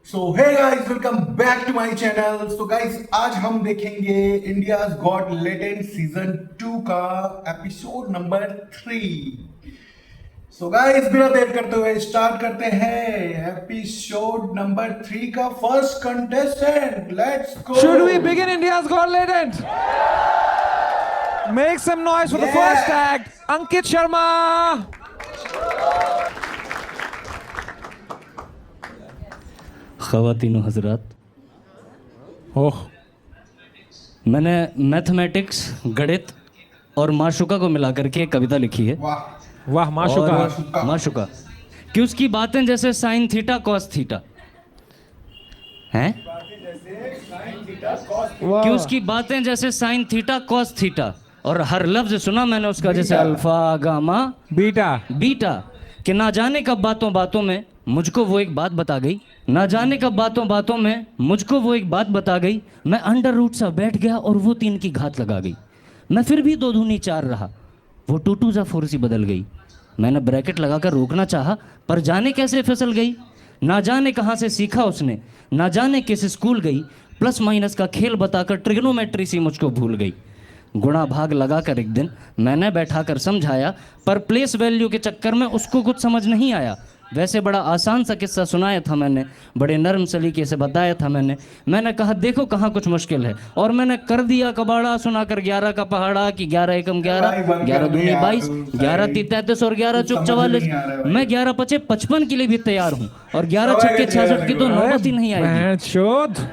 So hey guys, welcome back to my channel. So guys, आज हम देखेंगे India's got latent season 2 का episode number 3। So guys, बिना देर करते हुए स्टार्ट करते हैं एपिसोड नंबर 3 का first contestant. Let's go. Should we begin India's Got Legend? Make some noise for the first act, Ankit Sharma. ख़वातीन हज़रात, ओह, मैंने मैथमेटिक्स, गणित और माशुका को मिलाकर के एक कविता लिखी है। वाह वाह माशुका। और माशुका कि उसकी बातें जैसे साइन थीटा कॉस थीटा हैं, कि उसकी बातें जैसे साइन थीटा कॉस थीटा, और हर लफ्ज सुना मैंने उसका जैसे अल्फा गामा बीटा। बीटा। कि ना जाने कब बातों बातों में मुझको वो एक बात बता गई, ना जाने कब बातों बातों में मुझको वो एक बात बता गई। मैं अंडर रूट सा बैठ गया और वो 3 की घात लगा गई। मैं फिर भी 2 दूनी 4 रहा, वो 2 2 जा 4 सी बदल गई। मैंने ब्रैकेट लगाकर रोकना चाहा, पर जाने कैसे फिसल गई। ना जाने कहाँ से सीखा उसने, ना जाने किस स्कूल गई। प्लस माइनस का खेल बताकर ट्रिग्नोमेट्री सी मुझको भूल गई। गुणा भाग लगाकर एक दिन मैंने बैठाकर समझाया, पर प्लेस वैल्यू के चक्कर में उसको कुछ समझ नहीं आया। वैसे बड़ा आसान सा किस्सा सुनाया था मैंने, बड़े नरम सलीके से बताया था मैंने कहा देखो कहाँ कुछ मुश्किल है, और मैंने कर दिया कबाड़ा सुनाकर 11 का पहाड़ा कि 11 एकम 11, 11 दूनी 22, 11 ती 33 और 11 चुक 44। मैं 11 पचे 55 के लिए भी तैयार हूँ, और 11 छक्के 66 की तो नौबत ही नहीं आएगी। शोध।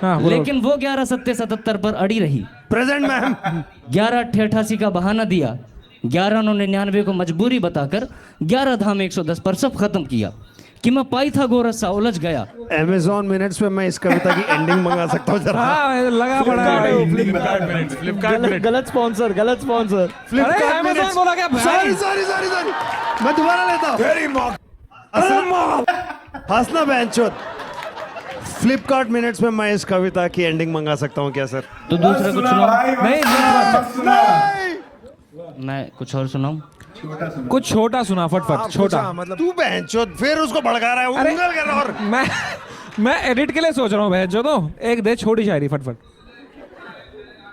हाँ, बोलो। लेकिन वो 11 सत्ते 77 पर अड़ी रही। Present ma'am. 11 88 का बहाना दिया, 1199 को मजबूरी बताकर 11 धाम 110 पर सब खत्म किया। कि मैं पाइथागोरस सा उलझ गया। Amazon मिनट्स पे मैं इस कविता की एंडिंग मंगा सकता हूँ जरा। हाँ, लगा पड़ा है। गलत स्पॉन्सर अरे Amazon बोला क्या भाई? सॉरी मैं दोबारा लेता हूँ। हंसना बेंचोद। फ्लिपकार्ट मिनट्स में मैं इस कविता की एंडिंग मंगा सकता हूँ क्या सर? तो दूसरा कुछ सुनाओ। नहीं, मैं कुछ और सुनाऊं। कुछ छोटा सुना फटफट, छोटा। मतलब तू बेंचोद फिर उसको भड़का रहा है, अरे, उंगल कर रहा है। और मैं एडिट के लिए सोच रहा हूँ बहन जो, तो एक दे छोटी शायरी फटफट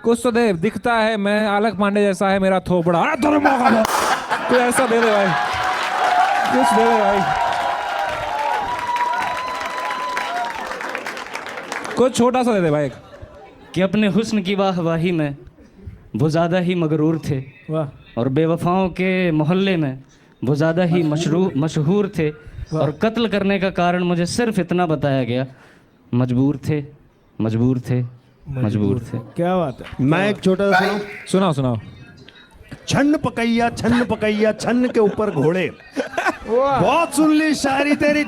कुछ तो दे। दिखता है मैं आलक पांडे जैसा है मेरा थोपड़ा, कुछ ऐसा दे दे भाई, कुछ दे दे भाई, कुछ छोटा सा दे दे भाई। कि अपने हुस्न की वाहवाही में वो ज़्यादा ही मगरूर थे, वाह। और बेवफाओं के मोहल्ले में वो ज़्यादा ही मशहूर थे, और कत्ल करने का कारण मुझे सिर्फ इतना बताया गया, मजबूर थे। क्या बात है। मैं एक छोटा सा सुनाओ। छन्न पकैया छन्न के ऊपर घोड़े। बहुत सुन ली शायरी तेरी।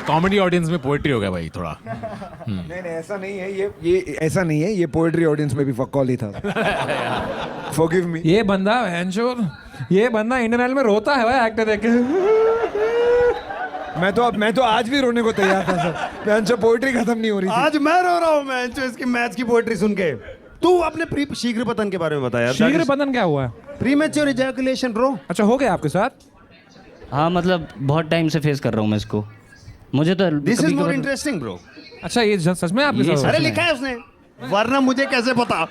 कॉमेडी ऑडियंस में पोएट्री हो गया भाई थोड़ा। नहीं ऐसा नहीं है, ये ऐसा नहीं है, ये पोएट्री ऑडियंस में भी फक्कौल ही था। Forgive me। ये बंदा इंडियन आइडल में रोता है भाई एक्टर देख के। मैं तो आज भी रोने को तैयार था सर। मैं पोएट्री खत्म नहीं हो रही थी। आज मैं रो रहा हूँ मैं जो इसकी मैच की पोएट्री सुन के। तू अपने शीघ्र पतन के बारे में बताया। शीघ्र पतन क्या हुआ? Premature ejaculation bro. अच्छा, हो गया आपके साथ? हाँ, मतलब बहुत टाइम से फेस कर रहा हूँ मैं इसको। मुझे तो दिस इज कभी मोर कभार- इंटरेस्टिंग ब्रो। अच्छा, ये सच में आपके ये साथ? अरे लिखा है उसने, वरना मुझे कैसे पता।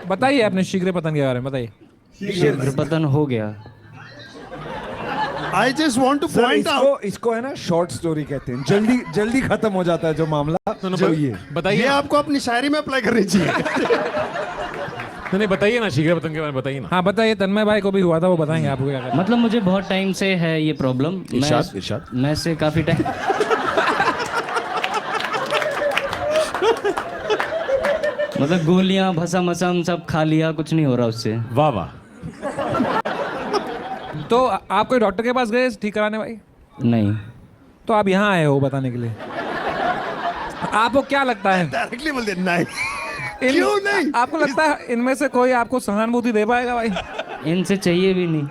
बताइए अपने शीघ्र पतन के बारे में बताइए। शीघ्र पतन हो गया। I just want to sir, point out. इसको है ना शॉर्ट स्टोरी कहते हैं। जल्दी खत्म हो जाता है जो मामला। जो ये बताइए ये आपको अपनी शायरी में अप्लाई करनी चाहिए। नहीं बताइए ना, शीघ्र पतन के बारे में बताइए ना। हाँ बताइए, तन्मय भाई को भी हुआ था, वो बताएंगे आपको क्या करना। मतलब मुझे बहुत टाइम से है ये प्रॉब्लम। इरशाद। मैं से काफी टाइम मतलब गोलियां भसम असम सब खा लिया, कुछ नहीं हो रहा उससे। वाह वाह। तो आप कोई डॉक्टर के पास गए ठीक कराने भाई? नहीं, तो आप यहाँ आए हो बताने के लिए। आपको क्या लगता है डायरेक्टली बोल दे नहीं। क्यों नहीं? आपको लगता है इनमें से कोई आपको सहानुभूति दे पाएगा भाई? इनसे चाहिए भी नहीं।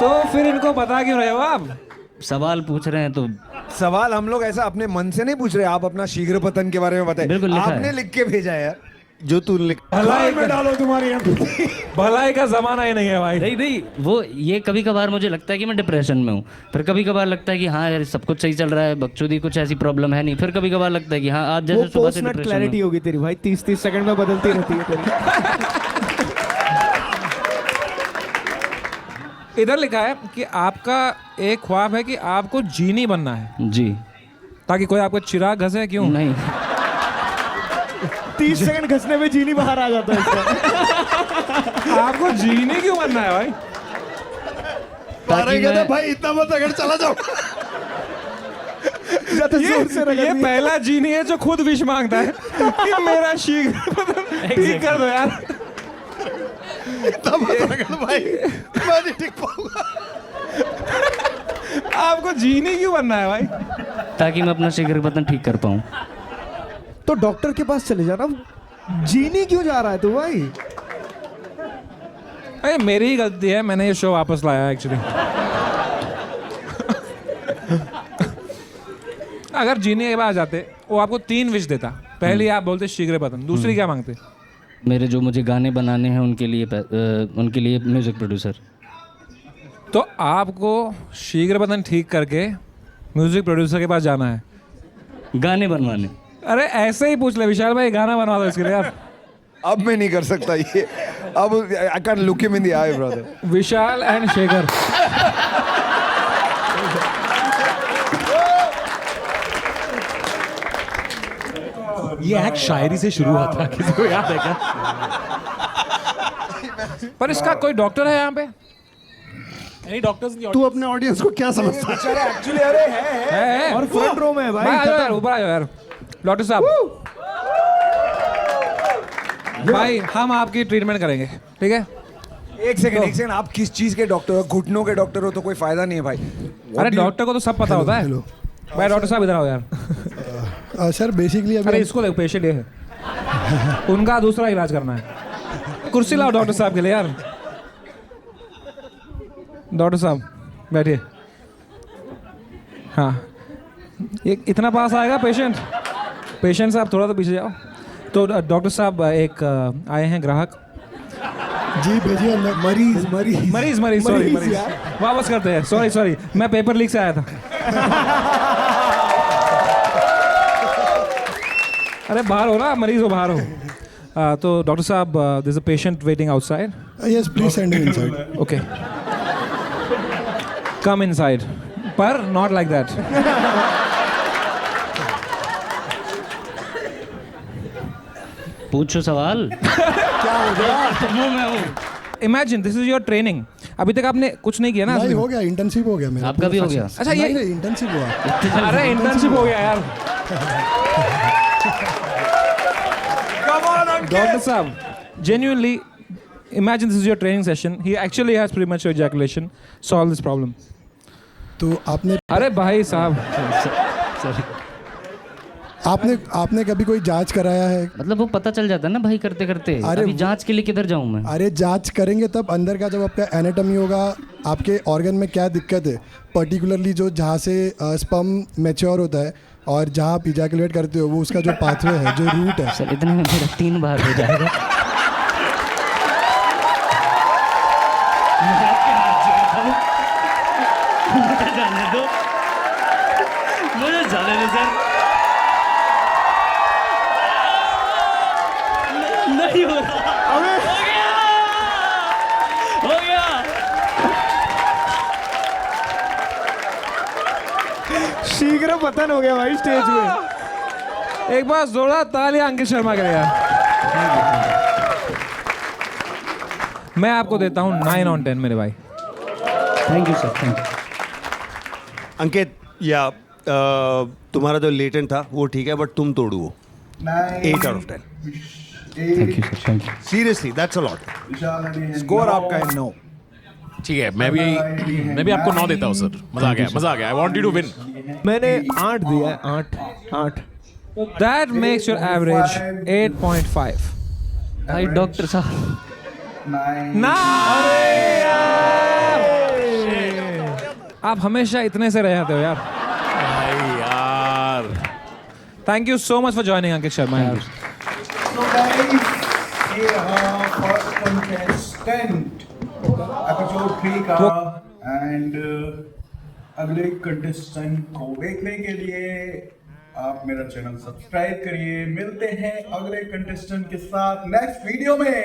तो फिर इनको बता क्यों रहे हो आप? सवाल पूछ रहे हैं तो सवाल हम लोग ऐसा अपने मन से नहीं पूछ रहे, आप अपना शीघ्र पतन के बारे में बताएं। बिल्कुल लिखा आपने है। लिख के भेजा है यार। जो तू लिख भलाई में डालो तुम्हारी भलाई का जमाना ही नहीं है भाई। नहीं नहीं, वो ये कभी कभार मुझे लगता है कि मैं डिप्रेशन में हूँ, फिर कभी कभार लगता है कि हाँ यार सब कुछ सही चल रहा है, बकचोदी कुछ ऐसी प्रॉब्लम है नहीं, फिर कभी कभार लगता है कि हाँ आज जैसे सुबह से डिप्रेशन क्लैरिटी होगी तेरी भाई, 30-30 सेकंड में बदलती रहती है तेरी। इधर लिखा है कि आपका एक ख्वाब है कि आपको जीनी बनना है, जी ताकि कोई आपको चिराग घसे। क्यों? नहीं 30 सेकंड घसने में जीनी बाहर आ जाता है इसका। आपको जीनी क्यों बनना है भाई? ताकि मैं भाई इतना मत अगर चला जाओ। ये पहला जीनी है जो खुद विश मांगता है कि मेरा शीघ्र ठीक कर दो यार। भाई मैं नहीं टिक पाऊंगा। आपको जीनी क्यों बनना है भाई? ताकि मैं अपना शीघ्र पतन ठीक कर पाऊँ। तो डॉक्टर के पास चले जाना, जीनी क्यों जा रहा है तू भाई? अरे मेरी ही गलती है, मैंने ये शो वापस लाया एक्चुअली। अगर जीने के बाद आ जाते वो आपको 3 विश देता। पहली आप बोलते शीघ्र पतन, दूसरी क्या मांगते? मेरे जो मुझे गाने बनाने हैं उनके लिए म्यूजिक प्रोड्यूसर। तो आपको शीघ्र पतन ठीक करके म्यूजिक प्रोड्यूसर के पास जाना है, गाने बनवाने। अरे ऐसे ही पूछ ले विशाल भाई, गाना बनवा दो इसके लिए यार। अब मैं नहीं कर सकता ये, अब I can look him in the I brother. Vishal and Shekhar. ये एक्ट शायरी से शुरू हुआ था, किसी को याद है क्या? पर इसका कोई डॉक्टर है यहाँ पे? एनी डॉक्टर्स इन द तू अपने ऑडियंस को क्या समझता है? एक्चुअली अरे है। और फ्रंट रो में है भाई। आ जाओ यार, ऊपर आ जाओ यार डॉक्टर साहब। भाई हम आपकी ट्रीटमेंट करेंगे, ठीक है? एक सेकंड, आप किस चीज के डॉक्टर हो? घुटनों के डॉक्टर हो तो कोई फायदा नहीं है भाई। अरे डॉक्टर को तो सब पता होता है। भाई डॉक्टर साहब इधर आओ यार। सर बेसिकली अरे अभी इसको देखो, पेशेंट ये है, उनका दूसरा इलाज करना है। कुर्सी लाओ डॉक्टर साहब के लिए यार। डॉक्टर साहब बैठिए। हाँ, ये इतना पास आएगा पेशेंट? पेशेंट साहब थोड़ा तो पीछे जाओ। तो डॉक्टर साहब एक आए हैं ग्राहक। जी भेजिए अंदर। मरीज सॉरी, वापस करते हैं। सॉरी मैं पेपर लीक से आया था। अरे बाहर हो ना, मरीज हो, बाहर हो। तो डॉक्टर साहब there is a patient waiting outside. Yes please send him inside. Okay, come inside, पर नॉट लाइक दैट। पूछो सवाल। क्या हो गया? मैं हूँ। Imagine this is your training. अभी तक आपने कुछ नहीं किया ना? नहीं हो गया, इंटर्नशिप हो गया मेरा। आपका भी हो गया? अच्छा ये इंटर्नशिप हुआ। अरे इंटर्नशिप हो गया यार। डॉक्टर साहब genuinely imagine this is your training session. He actually has premature ejaculation. Solve this problem. तो आपने अरे भाई साहब, आपने कभी कोई जांच कराया है? मतलब वो पता चल जाता है ना भाई करते करते। अरे अभी जांच के लिए किधर जाऊं मैं? अरे जांच करेंगे तब अंदर का जब आपका एनाटॉमी होगा, आपके ऑर्गन में क्या दिक्कत है, पर्टिकुलरली जो जहाँ से स्पर्म मैच्योर होता है और जहाँ आप इजैकुलेट करते हो वो उसका जो पाथवे है, जो रूट है। सर इतने में मेरा 3 बार हो जाएगा। मुझे जाने दो सर। नहीं हो रहा। हो गया। शीघ्र पतन हो गया भाई स्टेज में। एक बार जोरदार तालियां अंकित शर्मा के लिए यार। मैं आपको देता हूँ 9 on 10 मेरे भाई। Thank you sir, thank you. Ankit या तुम्हारा जो लेटेंट था वो ठीक है, बट तुम तोड़ो वो। 8 out of 10। Thank you sir, thank you. Seriously that's a lot. Score आपका है 9। ठीक है, मैं भी आपको 9 देता हूँ सर। मजा आ गया। I want you to win. मैंने 8 दिया है, 8। That makes your average 8.5. भाई डॉक्टर साहब, ना अरे यार, आप हमेशा इतने से रह जाते हो यार। Thank you so much for joining Ankit Sharma यार. So guys, ये रहा फर्स्ट कंटेस्टेंट एपिसोड 3 का एंड अगले कंटेस्टेंट को देखने के लिए आप मेरा चैनल सब्सक्राइब करिए. मिलते हैं अगले कंटेस्टेंट के साथ नेक्स्ट वीडियो में.